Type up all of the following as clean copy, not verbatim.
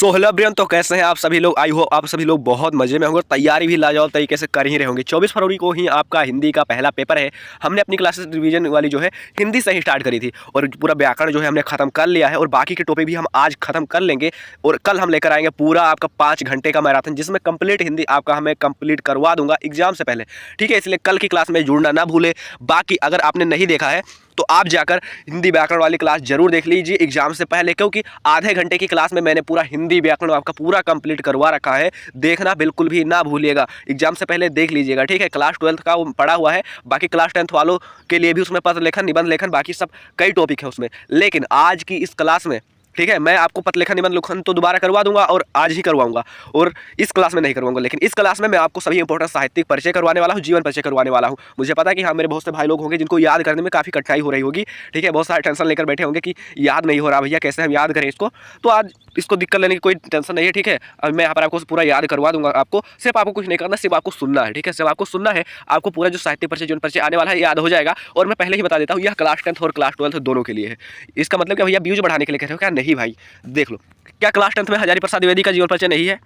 So hello everyone, तो कैसे हैं आप सभी लोग। आई होप आप सभी लोग बहुत मजे में होंगे, तैयारी भी लाजवाब तरीके से कर ही रहे होंगे। 24 फरवरी को ही आपका हिंदी का पहला पेपर है। हमने अपनी क्लासेस रिवीजन वाली जो है हिंदी से ही स्टार्ट करी थी और पूरा व्याकरण जो है हमने खत्म कर लिया है और बाकी के टॉपिक भी हम आज खत्म कर लेंगे। और कल हम लेकर आएंगे पूरा आपका 5 घंटे का मैराथन, जिसमें कंप्लीट हिंदी आपका हमें कंप्लीट करवा दूंगा एग्जाम से पहले। ठीक है, इसलिए कल की क्लास में जुड़ना ना भूले। बाकी अगर आपने नहीं देखा है तो आप जाकर हिंदी व्याकरण वाली क्लास जरूर देख लीजिए एग्जाम से पहले, क्योंकि आधे घंटे की क्लास में मैंने पूरा हिंदी व्याकरण आपका पूरा कंप्लीट करवा रखा है। देखना बिल्कुल भी ना भूलिएगा, एग्जाम से पहले देख लीजिएगा। ठीक है, क्लास 12th का वो पड़ा हुआ है, बाकी क्लास 10th वालों के लिए भी उसमें पत्र लेखन, निबंध लेखन, बाकी सब कई टॉपिक है उसमें। लेकिन आज की इस क्लास में ठीक है, मैं आपको पत्र लेखन, निबंध लेखन तो दोबारा करवा दूंगा और आज ही करवाऊंगा, और इस क्लास में नहीं करवाऊंगा। लेकिन इस क्लास में मैं आपको सभी इंपॉर्टेंट साहित्यिक परिचय करवाने वाला हूं, जीवन परिचय करवाने वाला हूं। मुझे पता है कि हाँ, मेरे बहुत से भाई लोग होंगे जिनको याद करने में काफ़ी कठिनाई हो रही होगी। ठीक है, बहुत सारे टेंशन लेकर बैठे होंगे कि याद नहीं हो रहा भैया, कैसे हम याद करें इसको। तो आज इसको दिक्कत लेने की कोई टेंशन नहीं है। ठीक है, अब मैं यहाँ पर आपको पूरा याद करवा दूंगा। आपको सिर्फ आपको कुछ नहीं करना, सिर्फ आपको सुनना है। ठीक है, सिर्फ आपको सुनना है। आपको पूरा जो साहित्य परिचय, जीवन परिचय आने वाला है याद हो जाएगा। और मैं पहले ही बता देता हूँ, यह क्लास 10th और क्लास 12th दोनों के लिए है। इसका मतलब क्या भैया, व्यूज बढ़ाने के लिए कह रहे हो क्या? नहीं भाई, देख लो, क्या क्लास 10th में हजारी प्रसाद द्विवेदी का जीवन परिचय नहीं है?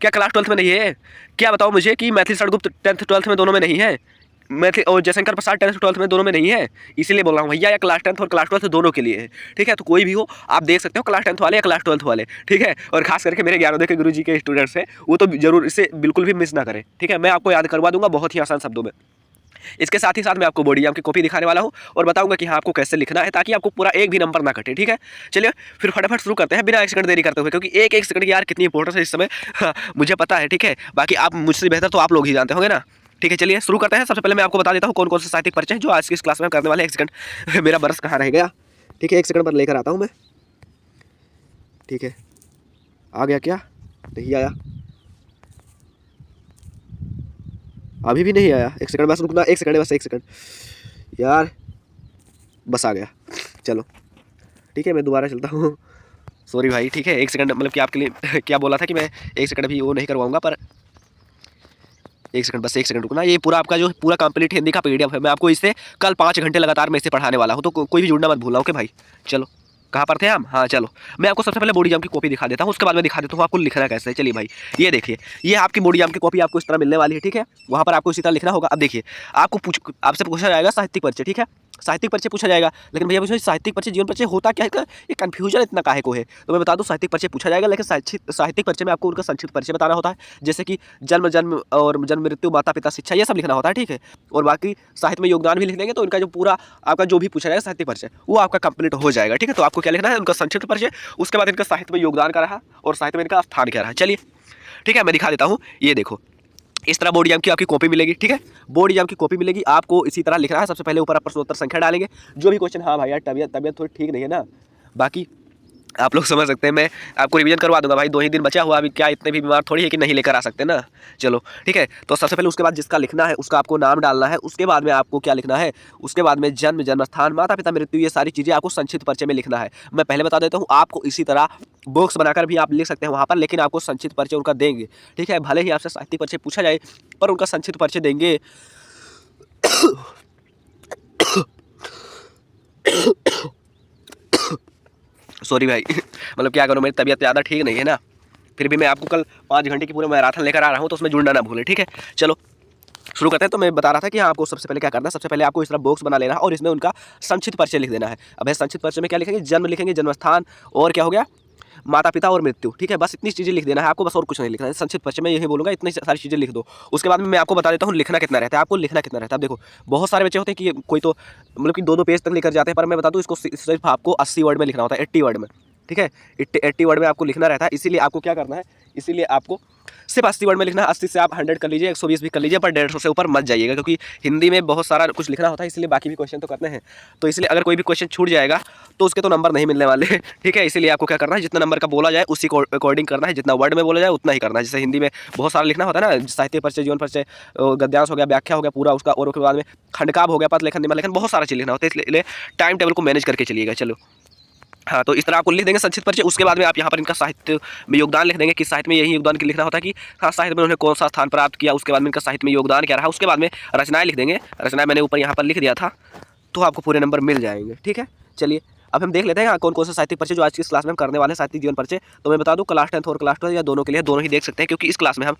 क्या क्लास 12th में नहीं है? क्या बताओ मुझे कि मैथिली शरगुप्त 10th 12th में दोनों में नहीं है? मैथिली और जयशंकर प्रसाद 10th 12th में दोनों में नहीं है? इसीलिए बोल रहा हूँ भैया, या क्लास 10th और क्लास 12th दोनों के लिए है। ठीक है, तो कोई भी हो आप देख सकते हो, क्लास 10th वाले या क्लास 12th वाले। ठीक है, और खास करके मेरे ज्ञानोदय के गुरुजी के स्टूडेंट्स हैं, वो तो जरूर इसे बिल्कुल भी मिस ना करें। ठीक है, मैं आपको याद करवा दूंगा बहुत ही आसान शब्दों में। इसके साथ ही साथ मैं आपको बोर्ड एग्जाम की कॉपी दिखाने वाला हूं और बताऊंगा कि हाँ, आपको कैसे लिखना है, ताकि आपको पूरा एक भी नंबर ना कटे। ठीक है, चलिए फिर फटाफट शुरू करते हैं बिना 1 सेकंड देरी करते हुए, क्योंकि एक सेकंड की यार कितनी इंपॉर्टेंस है इस समय। हाँ, मुझे पता है। ठीक है, बाकी आप मुझसे बेहतर तो आप लोग ही जानते होंगे ना। ठीक है, चलिए शुरू करते हैं। सबसे पहले मैं आपको बता देता हूँ कौन कौन से साहित्यिक परिचय जो आज की इस क्लास में करने वाले हैं। 1 सेकंड, मेरा बरस कहाँ रह गया? ठीक है, 1 सेकंड पर लेकर आता हूँ मैं। ठीक है, आ गया क्या? नहीं आया, अभी भी नहीं आया। 1 सेकंड बस रुकना, 1 सेकंड बस, 1 सेकंड यार, बस आ गया। चलो ठीक है, मैं दोबारा चलता हूँ। सॉरी भाई। ठीक है, 1 सेकंड मतलब कि आपके लिए क्या बोला था कि मैं 1 सेकंड अभी वो नहीं करवाऊंगा, पर 1 सेकंड बस, 1 सेकंड रुकना। ये पूरा आपका जो पूरा कंप्लीट हिंदी का पीडीएफ है, मैं आपको इससे कल 5 घंटे लगातार मैं इसे पढ़ाने वाला हूँ, तो कोई भी जुड़ना मत भूलना। ओके भाई, चलो कहाँ पर थे हम? हाँ चलो, मैं आपको सबसे पहले बोर्ड एग्जाम की कॉपी दिखा देता हूँ, उसके बाद मैं दिखा देता हूँ आपको लिखना कैसे है। चलिए भाई, ये देखिए, ये आपकी बोर्ड एग्जाम की कॉपी आपको इस तरह मिलने वाली है। ठीक है, वहाँ पर आपको इसी तरह लिखना होगा। अब देखिए, आपसे पूछा जाएगा साहित्यिक परिचय। ठीक है, साहित्यिक परिचय पूछा जाएगा, लेकिन भैया पूछो साहित्यिक परिचय, जीवन परिचय होता क्या है? ये कन्फ्यूजन इतना काहे को है? तो मैं बता दूं, साहित्यिक परिचय पूछा जाएगा, लेकिन साहित्यिक परिचय में आपको उनका संक्षिप्त परिचय बताना होता है, जैसे कि जन्म और जन्म मृत्यु, माता पिता, शिक्षा, ये सब लिखना होता है। ठीक है, और बाकी साहित्य में योगदान भी लिख देंगे, तो इनका जो पूरा आपका जो भी पूछा जाएगा साहित्यिक परिचय, वो आपका कंप्लीट हो जाएगा। ठीक है, तो आपको क्या लिखना है? उनका संक्षिप्त परिचय, उसके बाद इनका साहित्य में योगदान क्या रहा और साहित्य में इनका स्थान क्या रहा। चलिए ठीक है, मैं दिखा देता हूँ। ये देखो, इस तरह बोर्ड एग्जाम की आपकी कॉपी मिलेगी। ठीक है, बोर्ड एग्जाम की कॉपी मिलेगी, आपको इसी तरह लिखना है। सबसे पहले ऊपर आप प्रश्नोत्तर संख्या डालेंगे, जो भी क्वेश्चन। हाँ भाई यार, तबियत थोड़ी ठीक नहीं है ना, बाकी आप लोग समझ सकते हैं, मैं आपको रिवीजन करवा दूंगा भाई। 2 ही दिन बचा हुआ, अभी क्या इतने भी बीमार थोड़ी है कि नहीं लेकर आ सकते ना। चलो ठीक है, तो सबसे पहले उसके बाद जिसका लिखना है उसका आपको नाम डालना है। उसके बाद में आपको क्या लिखना है? उसके बाद में जन्म, जन्म स्थान, माता पिता, मृत्यु, ये सारी चीज़ें आपको संक्षिप्त परिचय में लिखना है। मैं पहले बता देता हूँ, आपको इसी तरह बॉक्स बनाकर भी आप लिख सकते हैं वहाँ पर, लेकिन आपको संक्षिप्त परिचय उनका देंगे। ठीक है, भले ही आपसे साहित्यिक परिचय पूछा जाए, पर उनका संक्षिप्त परिचय देंगे। सॉरी भाई, मतलब क्या करूँ, मेरी तबीयत ज़्यादा ठीक नहीं है ना, फिर भी मैं आपको कल 5 घंटे की पूरे मैराथन लेकर आ रहा हूँ, तो उसमें जुड़ना ना भूलें। ठीक है, चलो शुरू करते हैं। तो मैं बता रहा था कि हाँ, आपको सबसे पहले क्या करना है, सबसे पहले आपको इस तरह बॉक्स बना लेना है और इसमें उनका संक्षिप्त परिचय लिख देना है। अब है संक्षिप्त परिचय में क्या लिखेंगे? जन्म लिखेंगे, जन्म स्थान, और क्या हो गया, माता पिता और मृत्यु। ठीक है, बस इतनी चीज़ें लिख देना है आपको, बस और कुछ नहीं लिखना है। संक्षिप्त परिचय में यही बोलूँगा, इतनी सारी चीज़ें लिख दो। उसके बाद में मैं आपको बता देता हूँ लिखना कितना रहता है। आपको लिखना कितना रहता है, अब देखो, बहुत सारे बच्चे होते हैं कि कोई तो मतलब कि 2-2 पेज तक लेकर जाते हैं, पर मैं बता दूँ, इसको सिर्फ आपको 80 वर्ड में लिखना होता है, 80 वर्ड में। ठीक है, 80 वर्ड में आपको लिखना रहता है। इसीलिए आपको क्या करना है, इसीलिए आपको सिर्फ 80 वर्ड में लिखना है। 80 से आप 100 कर लीजिए, 120 भी कर लीजिए, पर 150 से ऊपर मत जाइएगा, क्योंकि हिंदी में बहुत सारा कुछ लिखना होता है, इसलिए बाकी भी क्वेश्चन तो करने हैं। तो इसलिए अगर कोई भी क्वेश्चन छूट जाएगा तो उसके तो नंबर नहीं मिलने वाले। ठीक है, इसीलिए आपको क्या करना है, जितना नंबर का बोला जाए उसी को अकॉर्डिंग करना है, जितना वर्ड में बोला जाए उतना ही करना है। जैसे हिंदी में बहुत सारा लिखना होता है ना, साहित्य परिचय, जीवन परिचय, गद्यांश हो गया, व्याख्या हो गया पूरा उसका, और उसके बाद में खंडकाव्य हो गया, पत्र लेखन, निबंध लेखन, बहुत सारा चीज़ लिखना होता है, इसलिए टाइम टेबल को मैनेज करके चलिएगा। चलो हाँ, तो इस तरह आपको लिख देंगे संक्षिप्त परिचय। उसके बाद में आप यहाँ पर इनका साहित्य में योगदान लिख देंगे कि साहित्य में यही योगदान लिखना होता है कि हाँ, साहित्य में उन्होंने कौन सा स्थान प्राप्त किया। उसके बाद में इनका साहित्य में योगदान क्या रहा। उसके बाद में रचनाएं लिख देंगे, रचनाएं मैंने ऊपर यहाँ पर लिख दिया था, तो आपको पूरे नंबर मिल जाएंगे। ठीक है, चलिए अब हम देख लेते हैं हाँ कौन कौन से साहित्यिक परिचय जो आज की इस क्लास में हम करने वाले हैं साहित्यिक जीवन परिचय। तो मैं बता दूं क्लास 10th और क्लास 12 या दोनों के लिए दोनों ही देख सकते हैं, क्योंकि इस क्लास में हम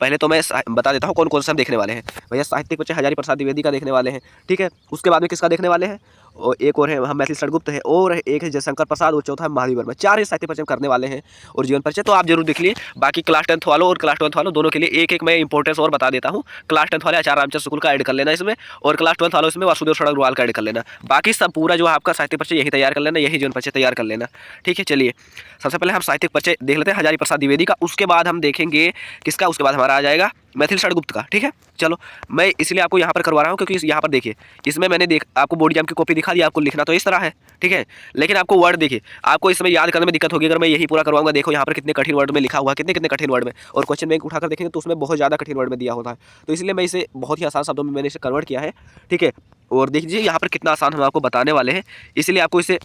पहले तो मैं बता देता हूँ कौन कौन से हम देखने वाले हैं। भैया साहित्यिक परिचय हजारी प्रसाद द्विवेदी का देखने वाले हैं, ठीक है। उसके बाद में किसका देखने वाले हैं, और एक और है हम मैथिली शरणगुप्त है, और एक है जयशंकर प्रसाद, और चौथा है महावीर वर्मा। 4 ही साहित्य परिचय करने वाले हैं और जीवन परिचय तो आप जरूर देख लिए। बाकी क्लास 10th वालों और क्लास 12th वालों दोनों के लिए एक एक मैं इंपॉर्टेंस और बता देता हूँ। क्लास 10th वाले आचार्य रामचंद्र शुक्ल का ऐड कर लेना इसमें, और क्लास 12th वालों इसमें वासुदेव शरण अग्रवाल का ऐड कर लेना। बाकी सब पूरा जो आपका साहित्य परिचय यही तैयार कर लेना, यही जीवन परिचय तैयार कर लेना, ठीक है। चलिए सबसे पहले हम साहित्यिक परिचय देख लेते हैं हजारी प्रसाद द्विवेदी का, उसके बाद हम देखेंगे किसका, उसके बाद हमारा आ जाएगा मैथिली शरणगुप्त का, ठीक है। चलो मैं इसलिए आपको यहाँ पर करवा रहा हूँ क्योंकि यहाँ पर देखिए इसमें मैंने आपको बोर्ड एग्जाम की कॉपी दिखा दी, आपको लिखना तो इस तरह है, ठीक है। लेकिन आपको वर्ड देखिए, आपको इसमें याद करने में दिक्कत होगी अगर मैं यही पूरा करवाऊंगा। देखो यहाँ पर कितने कठिन वर्ड में लिखा हुआ है, कितने कितने कठिन वर्ड में, और क्वेश्चन बैंक उठाकर देखेंगे तो उसमें बहुत ज़्यादा कठिन वर्ड में दिया होता है। तो इसलिए मैं इसे बहुत ही आसान शब्दों में मैंने इसे कन्वर्ट किया है, ठीक है। और देखिए यहाँ पर कितना आसान हम आपको बताने वाले हैं, इसलिए आपको इसे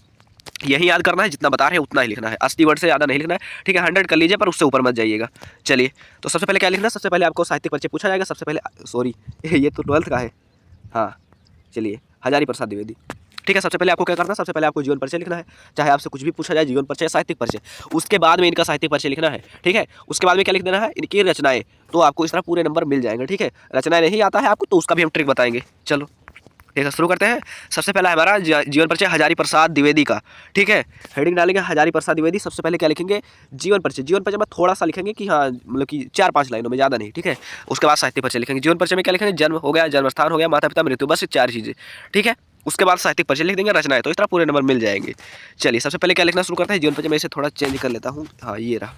यही याद करना है, जितना बता रहे हैं उतना ही लिखना है, 80 वर्ड से ज़्यादा नहीं लिखना है, ठीक है। 100 कर लीजिए पर उससे ऊपर मत जाइएगा। चलिए तो सबसे पहले क्या लिखना है, सबसे पहले आपको साहित्यिक परिचय पूछा जाएगा। सबसे पहले सॉरी ये तो 12th का है, हाँ चलिए हजारी प्रसाद द्विवेदी, ठीक है। सबसे पहले आपको क्या करना है, सबसे पहले आपको जीवन परिचय लिखना है, चाहे आपसे कुछ भी पूछा जाए, जीवन परिचय साहित्यिक परिचय। उसके बाद में इनका साहित्यिक परिचय लिखना है, ठीक है। उसके बाद में क्या लिख देना है, इनकी रचनाएं, तो आपको इस तरह पूरे नंबर मिल जाएंगे, ठीक है। रचनाएं नहीं आता है आपको तो उसका भी हम ट्रिक बताएंगे। चलो ठीक है शुरू करते हैं। सबसे पहला हमारा जीवन परिचय हजारी प्रसाद द्विवेदी का, ठीक है। हेडिंग डालेंगे हजारी प्रसाद द्विवेदी। सबसे पहले क्या लिखेंगे, जीवन परिचय। जीवन परिचय में थोड़ा सा लिखेंगे कि हाँ मतलब कि 4-5 लाइनों में, ज़्यादा नहीं, ठीक है। उसके बाद साहित्य परिचय लिखेंगे। जीवन परिचय में क्या लिखेंगे, जन्म हो गया, जन्म स्थान हो गया, माता पिता मृत्यु, बस 4 चीज़ें, ठीक है। उसके बाद साहित्यिक परिचय लिख देंगे, रचनाएं, तो इस तरह पूरे नंबर मिल जाएंगे। चलिए सबसे पहले क्या लिखना शुरू करते हैं, जीवन परिचय में इसे थोड़ा चेंज कर लेता हूँ, हाँ ये रहा।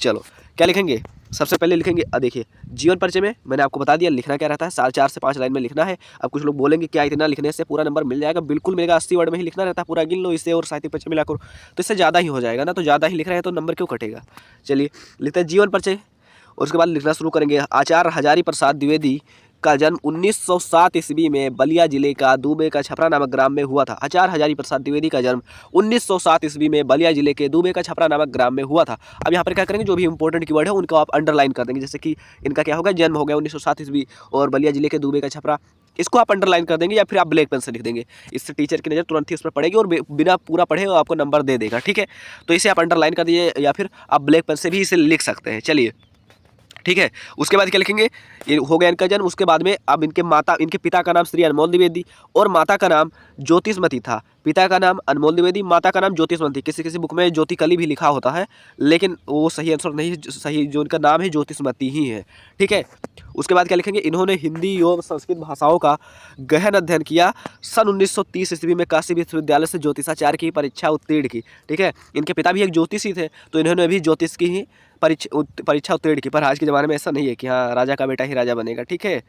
चलो क्या लिखेंगे, सबसे पहले लिखेंगे देखिए जीवन परिचय में मैंने आपको बता दिया लिखना क्या रहता है, 4 से 5 लाइन में लिखना है। अब कुछ लोग बोलेंगे क्या इतना लिखने से पूरा नंबर मिल जाएगा, बिल्कुल मिलेगा। 80 वर्ड में ही लिखना रहता है, पूरा गिन लो इसे और साहित्यिक परिचय मिला करो तो इससे ज़्यादा ही हो जाएगा ना, तो ज़्यादा ही लिख रहे हैं तो नंबर क्यों कटेगा। चलिए लिखते हैं जीवन परिचय, और उसके बाद लिखना शुरू करेंगे। आचार्य हजारी प्रसाद द्विवेदी का जन्म 1907 ईस्वी में बलिया जिले का दूबे का छपरा नामक ग्राम में हुआ था। आचार्य हजारी प्रसाद द्विवेदी का जन्म 1907 ईस्वी में बलिया जिले के दूबे का छपरा नामक ग्राम में हुआ था। अब यहाँ पर क्या करेंगे, जो भी इंपॉर्टेंट कीवर्ड है उनको आप अंडरलाइन कर देंगे। जैसे कि इनका क्या होगा, जन्म हो गया 1907 ईस्वी और बलिया जिले के दूबे का छपरा, इसको आप अंडरलाइन कर देंगे या फिर आप ब्लैक पेन से लिख देंगे। इससे टीचर की नज़र तुरंत ही उस पर पड़ेगी और बिना पूरा पढ़े आपको नंबर दे देगा, ठीक है। तो इसे आप अंडरलाइन कर दीजिए या फिर आप ब्लैक पेन से भी इसे लिख सकते हैं। चलिए ठीक है, उसके बाद क्या लिखेंगे, ये हो गया इनका जन्म। उसके बाद में अब इनके पिता का नाम श्री अनमोल द्विवेदी और माता का नाम ज्योतिषमती था। पिता का नाम अनमोल द्विवेदी, माता का नाम ज्योतिषमती। किसी किसी बुक में ज्योतिकली भी लिखा होता है, लेकिन वो सही आंसर नहीं है, सही जो इनका नाम है ज्योतिषमती ही है, ठीक है। उसके बाद क्या लिखेंगे, इन्होंने हिंदी एवं संस्कृत भाषाओं का गहन अध्ययन किया। सन 1930 ईस्वी में काशी विश्वविद्यालय से ज्योतिषाचार्य की परीक्षा उत्तीर्ण की, ठीक है। इनके पिता भी एक ज्योतिषी थे तो इन्होंने भी ज्योतिष की ही परीक्षा उत्तीर्ण की। पर आज के ज़माने में ऐसा नहीं है कि हाँ राजा का बेटा ही राजा बनेगा, ठीक है।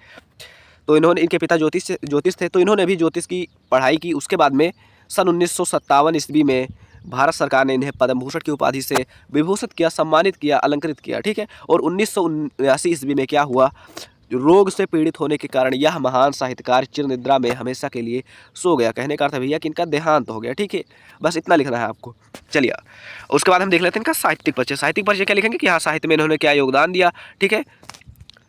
तो इनके पिता ज्योतिष थे तो इन्होंने भी ज्योतिष की पढ़ाई की। उसके बाद में सन 1957 ईस्वी में भारत सरकार ने इन्हें पद्म भूषण की उपाधि से विभूषित किया, सम्मानित किया, अलंकृत किया, ठीक है। और 1979 ईस्वी में क्या हुआ, रोग से पीड़ित होने के कारण यह महान साहित्यकार चिर निद्रा में हमेशा के लिए सो गया। कहने का अर्थ है भैया कि इनका देहांत हो गया, ठीक है। बस इतना लिखना है आपको। चलिए उसके बाद हम देख लेते हैं इनका साहित्यिक परिचय। साहित्यिक परिचय क्या लिखेंगे कि हाँ साहित्य में इन्होंने क्या योगदान दिया, ठीक है।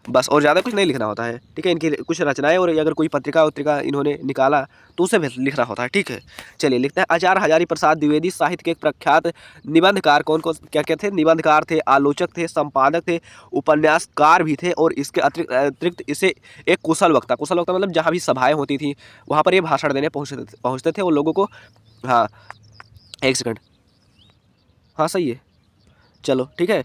बस और ज़्यादा कुछ नहीं लिखना होता है, ठीक है। इनकी कुछ रचनाएं और अगर कोई पत्रिका इन्होंने निकाला तो उसे भी लिखना होता है, ठीक है। चलिए लिखते हैं, आचार्य हजारी प्रसाद द्विवेदी साहित्य के एक प्रख्यात निबंधकार, कौन कौन क्या क्या थे, निबंधकार थे, आलोचक थे, संपादक थे, उपन्यासकार भी थे, और इसके अतिरिक्त इसे एक कुशल वक्ता मतलब जहाँ भी सभाएँ होती थी वहाँ पर ये भाषण देने पहुँचते थे और लोगों को, हाँ एक सेकंड, हाँ सही है, चलो ठीक है।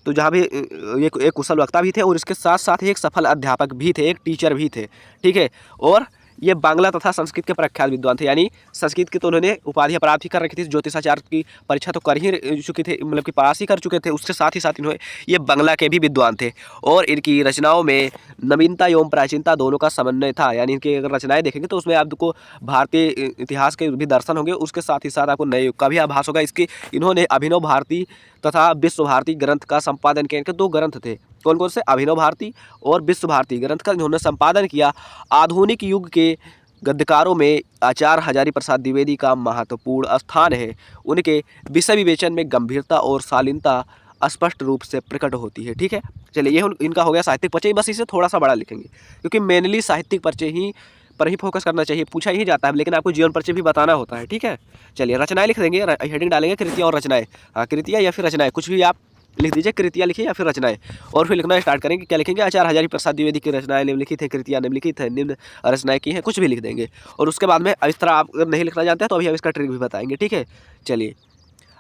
तो जहाँ भी एक कुशल वक्ता भी थे और इसके साथ साथ ही एक सफल अध्यापक भी थे, एक टीचर भी थे, ठीक है। और ये बांग्ला तथा संस्कृत के प्रख्यात विद्वान थे, यानी संस्कृत की तो उन्होंने उपाधियाँ प्राप्त ही कर रखी थी, ज्योतिषाचार्य की परीक्षा तो कर ही चुके थे, मतलब कि पास ही कर चुके थे। उसके साथ ही साथ इन्होंने ये बांग्ला के भी विद्वान थे और इनकी रचनाओं में नवीनता एवं प्राचीनता दोनों का समन्वय था। यानी इनकी अगर रचनाएं देखेंगे तो उसमें आपको भारतीय इतिहास के भी दर्शन होंगे, उसके साथ ही साथ आपको नए युग का भी आभास होगा। इसके इन्होंने अभिनव भारती तथा विश्व भारती ग्रंथ का संपादन किया। इनके 2 ग्रंथ थे, कौन कौन से, अभिनव भारती और विश्व भारती ग्रंथ का इन्होंने संपादन किया। आधुनिक युग के गद्यकारों में आचार्य हजारी प्रसाद द्विवेदी का महत्वपूर्ण स्थान है। उनके विषय विवेचन में गंभीरता और शालीनता स्पष्ट रूप से प्रकट होती है, ठीक है। चलिए ये इनका हो गया साहित्यिक परिचय। बस इसे थोड़ा सा बड़ा लिखेंगे क्योंकि मेनली साहित्यिक परिचय ही पर ही फोकस करना चाहिए, पूछा ही जाता है, लेकिन आपको जीवन परिचय भी बताना होता है। ठीक है, चलिए रचनाएं लिख देंगे, हेडिंग डालेंगे कृतियाँ और रचनाएं। हाँ, कृतियाँ या फिर रचनाएं, कुछ भी आप लिख दीजिए, कृतियाँ लिखिए या फिर रचनाएं, और फिर लिखना स्टार्ट करेंगे। क्या लिखेंगे? आचार्य हजारी प्रसाद द्विवेदी की रचनाएं निम्नलिखित है, कृतियाँ निम्नलिखित है, निम्न रचनाएं की हैं, कुछ भी लिख देंगे। और उसके बाद में इस तरह आप अगर नहीं लिखना जानते हैं तो अभी हम इसका ट्रिक भी बताएंगे। ठीक है, चलिए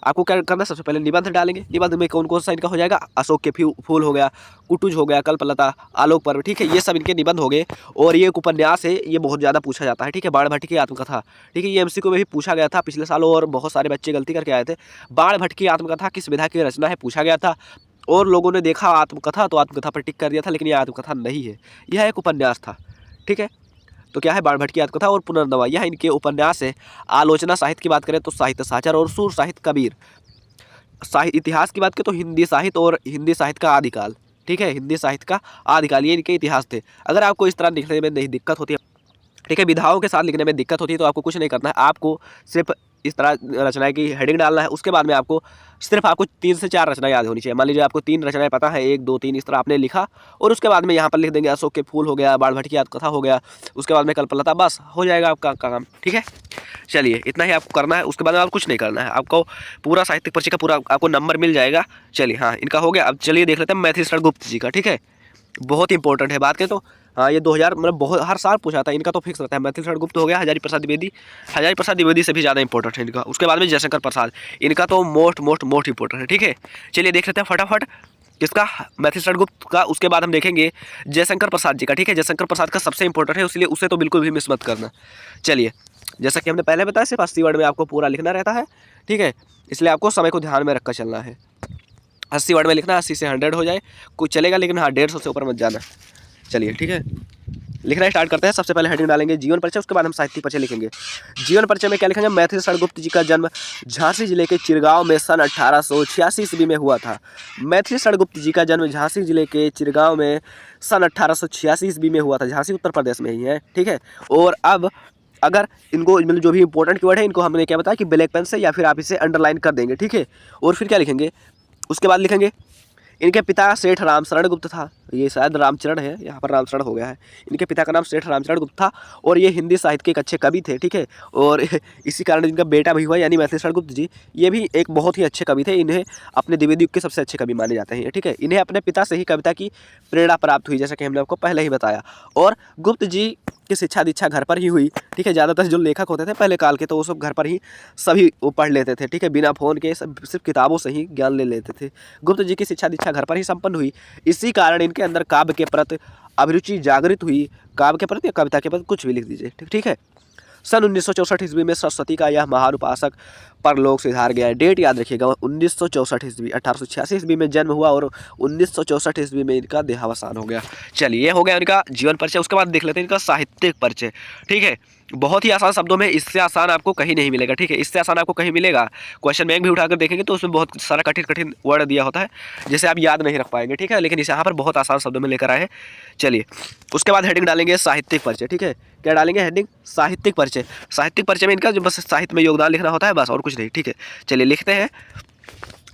आपको क्या करना है, सबसे पहले निबंध डालेंगे। निबंध में कौन कौन सा इनका हो जाएगा? अशोक के फूल हो गया, कुटुज हो गया, कल्पलता, आलोक पर्व। ठीक है, ये सब इनके निबंध हो गए। और ये एक उपन्यास है, ये बहुत ज़्यादा पूछा जाता है। ठीक है, बाणभट्ट की आत्मकथा। ठीक है, ये एमसीक्यू में भी पूछा गया था पिछले साल, और बहुत सारे बच्चे गलती करके आए थे। बाणभट्ट की आत्मकथा किस विधा की रचना है, पूछा गया था, और लोगों ने देखा आत्मकथा तो आत्मकथा पर टिक कर दिया था, लेकिन यह आत्मकथा नहीं है, यह एक उपन्यास था। ठीक है, तो क्या है? बाणभट्ट की आत्मकथा और पुनर्नवा, यह इनके उपन्यास है। आलोचना साहित्य की बात करें तो साहित्य साचर और सुर साहित्य कबीर। इतिहास की बात करें तो हिंदी साहित्य और हिंदी साहित्य का आदिकाल। ठीक है, हिंदी साहित्य का आदिकाल, ये इनके इतिहास थे। अगर आपको इस तरह लिखने में नहीं दिक्कत होती है, ठीक है, विधाओं के साथ लिखने में दिक्कत होती है, तो आपको कुछ नहीं करना है, आपको सिर्फ इस तरह रचनाएं की हेडिंग डालना है। उसके बाद में आपको सिर्फ 3 से 4 रचनाएं याद होनी चाहिए। मान लीजिए आपको 3 रचनाएं पता है, 1 2 3 इस तरह आपने लिखा, और उसके बाद में यहाँ पर लिख देंगे अशोक के फूल हो गया, बाणभट्ट की आत्मकथा हो गया, उसके बाद में कल्पलता, बस हो जाएगा आपका काम। ठीक है, चलिए इतना ही आपको करना है, उसके बाद में आप कुछ नहीं करना है, आपको पूरा साहित्यिक परिचय का पूरा आपको नंबर मिल जाएगा। चलिए, हाँ इनका हो गया। अब चलिए देख लेते हैं मैथिली शरण गुप्त जी का। ठीक है, बहुत इंपॉर्टेंट है, बात करें तो हाँ ये 2000 मतलब बहुत हर साल पूछा था, इनका तो फिक्स रहता है। मैथिली शरण गुप्त हो गया, हजारी प्रसाद द्विवेदी, हजारी प्रसाद द्विवेदी से भी ज़्यादा इंपॉर्टेंट है इनका। उसके बाद में जयशंकर प्रसाद, इनका तो मोस्ट इंपॉर्टेंट है। ठीक है, चलिए देख लेते हैं फटाफट किसका, मैथिली शरण गुप्त का। उसके बाद हम देखेंगे जयशंकर प्रसाद जी का। ठीक है, जयशंकर प्रसाद का सबसे इंपॉर्टेंट है, इसलिए उसे तो बिल्कुल भी मिस मत करना। चलिए, जैसा कि हमने पहले बताया, सिर्फ 80 वर्ड में आपको पूरा लिखना रहता है। ठीक है, इसलिए आपको समय को ध्यान में रखकर चलना है। 80 वर्ड में लिखना, 80 से 100 हो जाए कुछ चलेगा, लेकिन हाँ 150 से ऊपर मत जाना। चलिए ठीक है, लिखना स्टार्ट करते हैं। सबसे पहले हेडिंग डालेंगे जीवन परिचय, उसके बाद हम साहित्यिक परिचय लिखेंगे। जीवन परिचय में क्या लिखेंगे? मैथिली शरण गुप्त जी का जन्म झांसी जिले के चिरगांव में सन 1886 ईस्वी में हुआ था। मैथिली शरण गुप्त जी का जन्म झांसी जिले के चिरगांव में सन 1886 ईस्वी में हुआ था। झांसी उत्तर प्रदेश में ही है। ठीक है, और अब अगर इनको मतलब जो भी इंपॉर्टेंट कीवर्ड है, इनको हमने क्या बताया कि ब्लैक पेन से या फिर आप इसे अंडरलाइन कर देंगे। ठीक है, और फिर क्या लिखेंगे? उसके बाद लिखेंगे इनके पिता सेठ रामशरण गुप्त था। ये शायद रामचरण है, यहाँ पर रामशरण हो गया है। इनके पिता का नाम सेठ रामचरण गुप्त था, और ये हिंदी साहित्य के एक अच्छे कवि थे। ठीक है, और इसी कारण इनका बेटा भी हुआ, यानी मैथिली शरण गुप्त जी, ये भी एक बहुत ही अच्छे कवि थे। इन्हें अपने द्विवेदी युग के सबसे अच्छे कवि माने जाते हैं। ठीक है, इन्हें अपने पिता से ही कविता की प्रेरणा प्राप्त हुई, जैसा कि हमने आपको पहले ही बताया। और गुप्त जी की शिक्षा दीक्षा घर पर ही हुई। ठीक है, ज़्यादातर जो लेखक होते थे पहले काल के, तो वो सब घर पर ही सभी वो पढ़ लेते थे। ठीक है, बिना फ़ोन के सब सिर्फ किताबों से ही ज्ञान ले लेते थे। गुप्त जी की शिक्षा दीक्षा घर पर ही संपन्न हुई। इसी कारण इनके अंदर काव्य के प्रति अभिरुचि जागृत हुई। काव्य के प्रति या कविता के प्रति, कुछ भी लिख दीजिए। ठीक है, सन 1964 ईस्वी में सरस्वती का यह महान उपासक परलोक सिधार गया है। डेट याद रखिएगा, 1964 ईस्वी। 1886 ईस्वी में जन्म हुआ और 1964 ईस्वी में इनका देहावसान हो गया। चलिए, ये हो गया इनका जीवन परिचय। उसके बाद देख लेते हैं इनका साहित्यिक परिचय। ठीक है, बहुत ही आसान शब्दों में, इससे आसान आपको कहीं नहीं मिलेगा। ठीक है, इससे आसान आपको कहीं मिलेगा, क्वेश्चन बैंक भी उठाकर देखेंगे तो उसमें बहुत सारा कठिन वर्ड दिया होता है, जैसे आप याद नहीं रख पाएंगे। ठीक है, लेकिन इस यहाँ पर बहुत आसान शब्दों में लेकर आए हैं। चलिए, उसके बाद हेडिंग डालेंगे साहित्यिक परिचय। ठीक है, क्या डालेंगे? हेडिंग साहित्यिक परिचय। साहित्यिक परिचय में इनका जो बस साहित्य में योगदान लिखना होता है, बस और कुछ नहीं। ठीक है, चलिए लिखते हैं,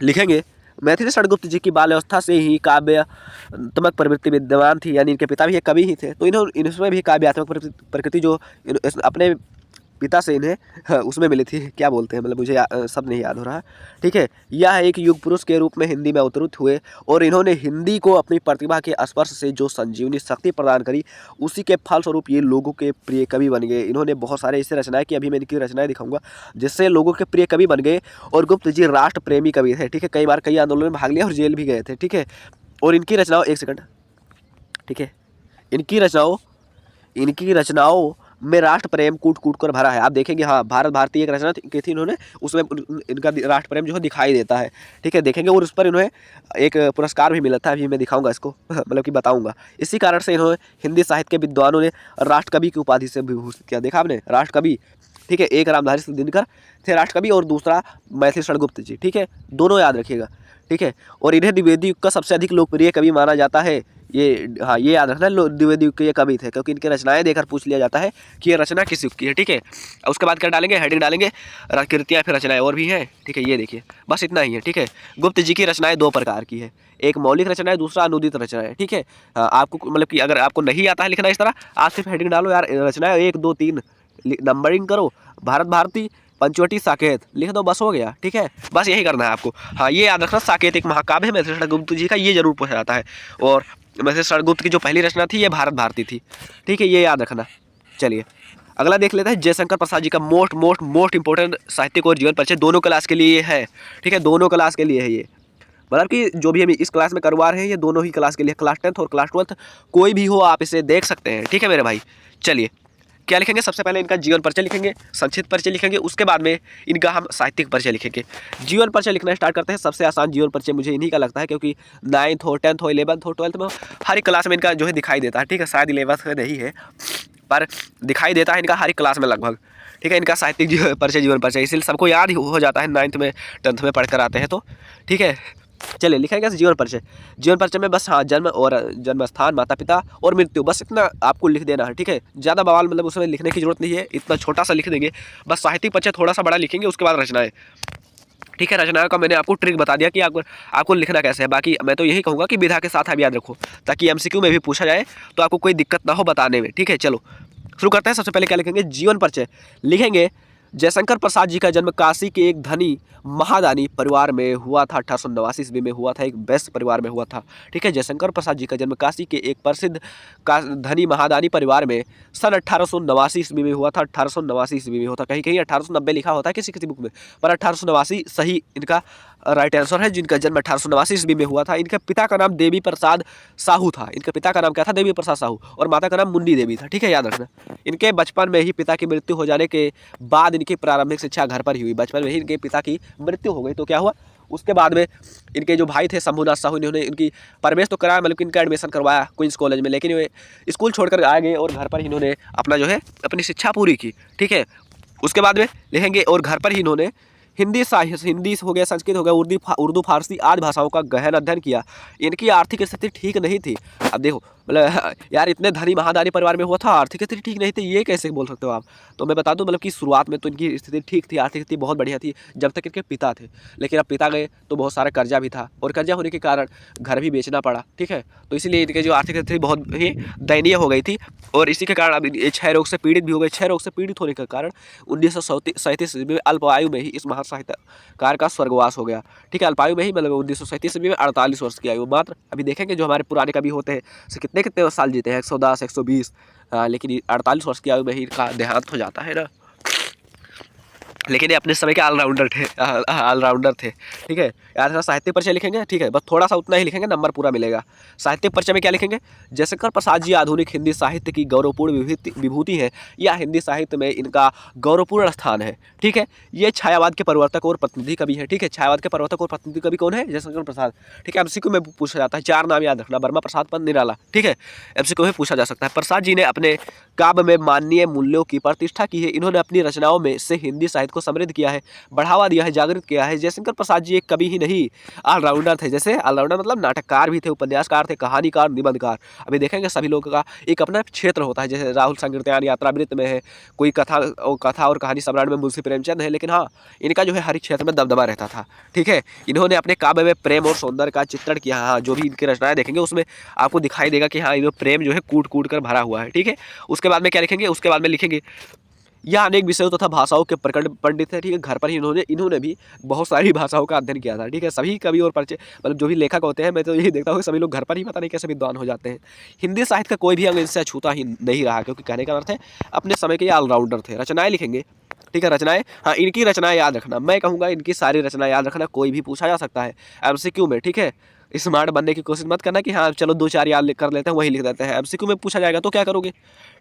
लिखेंगे मैथिली शरण गुप्त जी की बाल अवस्था से ही काव्यात्मक प्रवृत्ति विद्यमान थी, यानी इनके पिता भी एक कवि ही थे, तो इनमें भी काव्यात्मक प्रकृति जो अपने पिता से इन्हें उसमें मिली थी, क्या बोलते हैं, मतलब मुझे शब्द नहीं याद हो रहा है। ठीक है, यह एक युग पुरुष के रूप में हिंदी में अवतरित हुए, और इन्होंने हिंदी को अपनी प्रतिभा के स्पर्श से जो संजीवनी शक्ति प्रदान करी, उसी के फलस्वरूप ये लोगों के प्रिय कवि बन गए। इन्होंने बहुत सारे ऐसे रचनाएं की, अभी मैं इनकी रचनाएं दिखाऊंगा, जिससे लोगों के प्रिय कवि बन गए। और गुप्त जी राष्ट्र प्रेमी कवि थे। ठीक है, कई बार कई आंदोलन में भाग लिया और जेल भी गए थे। ठीक है, और इनकी रचनाओं, एक सेकंड, ठीक है, इनकी रचनाओं में राष्ट्र प्रेम कूट कूट कर भरा है। आप देखेंगे, हाँ भारत भारती एक रचना की थी इन्होंने, उसमें इनका राष्ट्र प्रेम जो है दिखाई देता है। ठीक है, देखेंगे, और उस पर इन्हें एक पुरस्कार भी मिला था, अभी मैं दिखाऊंगा इसको मतलब कि बताऊंगा। इसी कारण से इन्होंने हिंदी साहित्य के विद्वानों ने राष्ट्र कवि की उपाधि से विभूषित किया। देखा आपने, राष्ट्र कवि। ठीक है, एक रामधारी दिनकर थे राष्ट्र कवि, और दूसरा मैथिली शरण गुप्त जी। ठीक है, दोनों याद रखिएगा। ठीक है, और इन्हें द्विवेदी युग का सबसे अधिक लोकप्रिय कवि माना जाता है। ये हाँ, ये याद रखना, द्विवेदी के ये कवि थे, क्योंकि इनकी रचनाएं देकर पूछ लिया जाता है कि ये रचना किस युग की है। ठीक है, उसके बाद क्या डालेंगे, हेडिंग डालेंगे कृतियाँ, फिर रचनाएं और भी हैं। ठीक है, ये देखिए बस इतना ही है। ठीक है, गुप्त जी की रचनाएं दो प्रकार की है, एक मौलिक रचना है, दूसरा अनुदित रचना है। ठीक है, आपको मतलब कि अगर आपको नहीं आता है लिखना इस तरह, आप सिर्फ हेडिंग डालो यार, रचना 1 2 3 नंबरिंग करो, भारत भारती, पंचवटी, साकेत लिख दो, बस हो गया। ठीक है, बस यही करना है आपको। हाँ, ये याद रखना, साकेत एक महाकाव्य है मैथिली गुप्त जी का, ये जरूर पूछा जाता है। और मैथिली गुप्त की जो पहली रचना थी ये भारत भारती थी। ठीक है, ये याद रखना। चलिए अगला देख लेते हैं, जयशंकर प्रसाद जी का मोस्ट इंपॉर्टेंट साहित्यिक और जीवन परिचय, दोनों क्लास के लिए है। ठीक है, दोनों क्लास के लिए है ये, मतलब कि जो भी हम इस क्लास में करवा रहे हैं ये दोनों ही क्लास के लिए, क्लास 10th और क्लास 12th, कोई भी हो आप इसे देख सकते हैं। ठीक है मेरे भाई, चलिए क्या लिखेंगे, सबसे पहले इनका जीवन परिचय लिखेंगे, संक्षिप्त परिचय लिखेंगे, उसके बाद में इनका हम साहित्यिक परिचय लिखेंगे। जीवन परिचय लिखना स्टार्ट करते हैं। सबसे आसान जीवन परिचय मुझे इन्हीं का लगता है, क्योंकि 9th हो, 10th हो, 11th हो, 12th में हर एक क्लास में इनका जो है दिखाई देता है। ठीक है, शायद 11th में नहीं है पर दिखाई देता है इनका हर एक क्लास में लगभग। ठीक है, इनका साहित्यिक परिचय, जीवन परिचय, इसलिए सबको याद ही हो जाता है 9th में 10th में पढ़कर आते हैं तो। ठीक है, चलिए लिखेंगे जीवन परिचय। जीवन परिचय में बस हाँ, जन्म और जन्म स्थान, माता पिता और मृत्यु, बस इतना आपको लिख देना है। ठीक है, ज़्यादा बवाल मतलब उसमें लिखने की जरूरत नहीं है, इतना छोटा सा लिख देंगे। बस साहित्यिक परिचय थोड़ा सा बड़ा लिखेंगे, उसके बाद रचनाएं। ठीक है, रचनाओं का मैंने आपको ट्रिक बता दिया कि आपको लिखना कैसे है। बाकी मैं तो यही कहूँगा कि विधा के साथ आप याद रखो, ताकि एमसीक्यू में भी पूछा जाए तो आपको कोई दिक्कत ना हो बताने में। ठीक है, चलो शुरू करते हैं। सबसे पहले क्या लिखेंगे, जीवन परिचय लिखेंगे। जयशंकर प्रसाद जी का जन्म काशी के एक धनी महादानी परिवार में हुआ था। 1889 ईस्वी में हुआ था, एक वैश्य परिवार में हुआ था। ठीक है, जयशंकर प्रसाद जी का जन्म काशी के एक प्रसिद्ध धनी महादानी परिवार में सन 1889 ईस्वी में हुआ था। 1889 ईस्वी में होता, कहीं कहीं 1890 लिखा होता है किसी किसी बुक में, पर 1889 सही इनका राइट आंसर है, जिनका जन्म 1889 ईस्वी में हुआ था। इनके पिता का नाम देवी प्रसाद साहू था। इनके पिता का नाम क्या था, देवी प्रसाद साहू, और माता का नाम मुन्नी देवी था। ठीक है, याद रखना। इनके बचपन में ही पिता की मृत्यु हो जाने के बाद इनकी प्रारंभिक शिक्षा घर पर ही हुई। बचपन में ही इनके पिता की मृत्यु हो गई तो क्या हुआ, उसके बाद में इनके जो भाई थे शंभुनाथ साहू, इन्होंने इनकी प्रवेश तो कराया, मतलब इनका एडमिशन करवाया क्वींस कॉलेज में, लेकिन वे स्कूल छोड़कर आ गए और घर पर ही इन्होंने अपना जो है अपनी शिक्षा पूरी की। ठीक है, उसके बाद में लिखेंगे और घर पर ही इन्होंने हिंदी साहित्य, हिंदी हो गया, संस्कृत हो गया, उर्दू फारसी आदि भाषाओं का गहन अध्ययन किया। इनकी आर्थिक स्थिति ठीक नहीं थी। अब देखो मतलब यार, इतने धनी महादानी परिवार में हुआ था, आर्थिक स्थिति ठीक नहीं थी, ये कैसे बोल सकते हो आप। तो मैं बता दूं मतलब कि शुरुआत में तो इनकी स्थिति ठीक थी, आर्थिक स्थिति बहुत बढ़िया थी जब तक इनके पिता थे। लेकिन अब पिता गए तो बहुत सारा कर्जा भी था, और कर्जा होने के कारण घर भी बेचना पड़ा। ठीक है, तो इसीलिए इनके जो आर्थिक स्थिति बहुत ही दयनीय हो गई थी, और इसी के कारण अब ये क्षय रोग से पीड़ित भी हो गए। क्षय रोग से पीड़ित होने के कारण 1937 ईस्वी में अल्पायु में ही इस महासाहित्यकार का स्वर्गवास हो गया। ठीक है, अल्पायु में ही, मतलब 1937 ईस्वी में 48 वर्ष की आयु मात्र। अभी देखेंगे जो हमारे पुराने कवि होते हैं से कितने कितने साल जीते हैं, 110 120, लेकिन 48 वर्ष की आयु में ही इनका देहांत हो जाता है ना। लेकिन ये अपने समय के ऑलराउंडर थे। ठीक है, याद रखना, साहित्य परिचय लिखेंगे। ठीक है, बस थोड़ा सा उतना ही लिखेंगे, नंबर पूरा मिलेगा। साहित्य परिचय में क्या लिखेंगे, जयशंकर प्रसाद जी आधुनिक हिंदी साहित्य की गौरवपूर्ण विभूति है, या हिंदी साहित्य में इनका गौरवपूर्ण स्थान है। ठीक है, ये छायावाद के प्रवर्तक और प्रतिनिधि कवि है। ठीक है, छायावाद के प्रवर्तक और प्रतिनिधि कवि कौन है, जयशंकर प्रसाद। ठीक है, एमसीक्यू में पूछा जाता है, 4 नाम याद रखना, वर्मा, प्रसाद, पंत, निराला। ठीक है, एमसीक्यू में पूछा जा सकता है। प्रसाद जी ने अपने काव्य में माननीय मूल्यों की प्रतिष्ठा की है। इन्होंने अपनी रचनाओं में से हिंदी साहित्य को समृद्ध किया है, बढ़ावा दिया है, जागृत किया है। जयशंकर प्रसाद जी एक कवि ही नहीं, ऑलराउंडर थे। जैसे ऑलराउंडर मतलब नाटककार भी थे, उपन्यासकार थे, कहानीकार, निबंधकार। अभी देखेंगे सभी लोगों का एक अपना क्षेत्र होता है, जैसे राहुल संकीर्तन यात्रामृत में है, कोई कथा और कहानी सम्राट में मुंशी प्रेमचंद है, लेकिन हाँ इनका जो है हर एक क्षेत्र में दबदबा रहता था। ठीक है, इन्होंने अपने काव्य में प्रेम और सौंदर्य का चित्रण किया। हाँ, जो भी इनकी रचनाएं देखेंगे उसमें आपको दिखाई देगा कि हाँ इनमें प्रेम जो है कूट कूट कर भरा हुआ है। ठीक है, उसके बाद में क्या लिखेंगे, उसके बाद में लिखेंगे यह अनेक विषयों तथा भाषाओं के प्रकट पंडित है। ठीक है, घर पर ही इन्होंने भी बहुत सारी भाषाओं का अध्ययन किया था। ठीक है, सभी कवि और परिचय मतलब जो भी लेखक होते हैं, मैं तो यही देखता हूँ कि सभी लोग घर पर ही पता नहीं कैसे विद्वान हो जाते हैं। हिंदी साहित्य का कोई भी अंग इनसे छूता ही नहीं रहा, क्योंकि कहने का अर्थ है अपने समय के ये ऑलराउंडर थे। रचनाएं लिखेंगे। ठीक है, रचनाएं, हाँ इनकी रचनाएं याद रखना, मैं कहूँगा इनकी सारी रचनाएं याद रखना, कोई भी पूछा जा सकता है एमसीक्यू में। ठीक है, स्मार्ट बनने की कोशिश मत करना कि हाँ चलो 2-4 याद कर लेते हैं वही लिख देते हैं, एमसीक्यू में पूछा जाएगा तो क्या करोगे।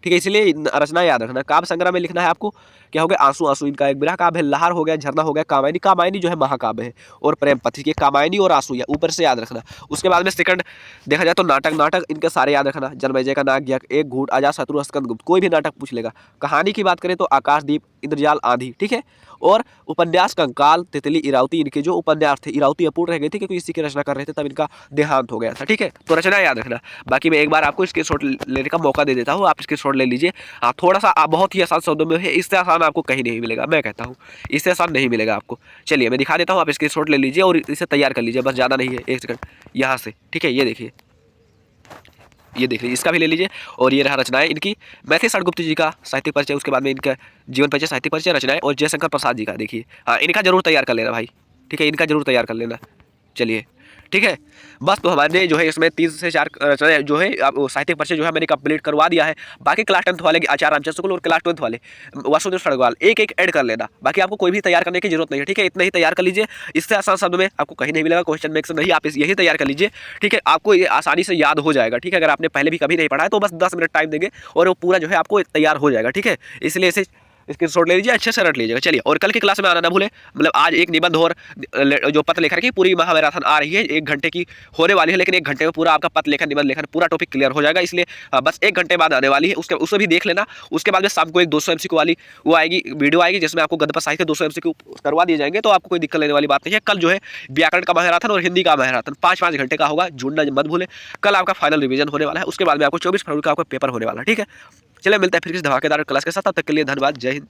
ठीक है, इसलिए रचना याद रखना। काव्य संग्रह में लिखना है आपको, क्या हो गया, आंसू आंसू इनका एक विरह काव्य है, लहर हो गया, झरना हो गया, कामायनी, कामायनी जो है महाकाव्य है, और प्रेम पथी के कामायनी और आंसू या ऊपर से याद रखना। उसके बाद में सेकंड देखा जाए तो नाटक इनके सारे याद रखना, जन्मेजय का नाग यज्ञ, एक घूट, अजातशत्रु, स्कंदगुप्त, कोई भी नाटक पूछ लेगा। कहानी की बात करें तो आकाशदीप, इंद्रजाल, आंधी। ठीक है, और उपन्यास कंकाल, तितली, इरावती, इनके जो उपन्यास थे, इरावती अपूर्ण रह गई थी क्योंकि इसी की रचना कर रहे थे, तब इनका देहांत हो गया था। ठीक है, तो रचना याद रखना। बाकी मैं एक बार आपको इसके शॉट लेने का मौका दे देता हूँ, आप इसके शॉट ले लीजिए। हाँ, थोड़ा सा बहुत ही आसान शब्दों में है, इससे आसान आपको कहीं नहीं मिलेगा, मैं कहता हूँ इससे आसान नहीं मिलेगा आपको। चलिए मैं दिखा देता हूँ, आप इसके शॉट ले लीजिए और इसे तैयार कर लीजिए, बस ज़्यादा नहीं है, 1 सेकंड यहाँ से। ठीक है, ये देखिए, ये देख लीजिए, इसका भी ले लीजिए। और ये रहा रचनाएं इनकी, मैथिली शरण गुप्त जी का साहित्यिक परिचय, उसके बाद में इनका जीवन परिचय, साहित्यिक परिचय, रचनाएं, और जयशंकर प्रसाद जी का देखिए। हाँ, इनका जरूर तैयार कर लेना भाई। ठीक है, इनका जरूर तैयार कर लेना। चलिए ठीक है, बस तो हमारे जो है इसमें 3 से 4 रचनाएं जो है साहित्यिक परिचय जो है मैंने कंप्लीट करवा दिया है। बाकी क्लास 10th वाले आचार्य रामचंद्र शुक्ल और क्लास 12th वाले वासुदेव सड़गवाल एक एक ऐड कर लेना। बाकी आपको कोई भी तैयार करने की जरूरत नहीं है। ठीक है, इतना ही तैयार कर लीजिए, इससे आसान शब्द में आपको कहीं नहीं मिलेगा, क्वेश्चन बैंक से नहीं, आप यही तैयार कर लीजिए। ठीक है, आपको ये आसानी से याद हो जाएगा। ठीक है, अगर आपने पहले भी कभी नहीं पढ़ा है तो बस 10 मिनट टाइम देंगे और वो पूरा जो है आपको तैयार हो जाएगा। ठीक है, इसलिए इसे स्क्रीनशॉट ले लीजिए, अच्छे से रट लीजिएगा। चलिए, और कल की क्लास में आना ना भूले, मतलब आज एक निबंध और जो पत्र लेखन की पूरी महामैराथन आ रही है, 1 घंटे की होने वाली है, लेकिन 1 घंटे में पूरा आपका पत्र लेखन, निबंध लेखन, पूरा टॉपिक क्लियर हो जाएगा। इसलिए बस 1 घंटे बाद आने वाली है, उसे भी देख लेना। उसके बाद में शाम को एक 200 MCQ वाली वो आएगी, वीडियो आएगी, जिसमें आपको गद्य साहित्य 200 MCQ करवा दिए जाएंगे, तो आपको कोई दिक्कत लेने वाली बात नहीं है। कल जो है व्याकरण का महामैराथन और हिंदी का महामैराथन 5-5 घंटे का होगा, जुड़ना मत भूले। कल आपका फाइनल रिवीजन होने वाला है, उसके बाद में आपको 24 फरवरी का आपका पेपर होने वाला है। ठीक है, चलिए मिलते हैं फिर किसी धमाकेदार क्लास के साथ, तब तक के लिए धन्यवाद, जय हिंद।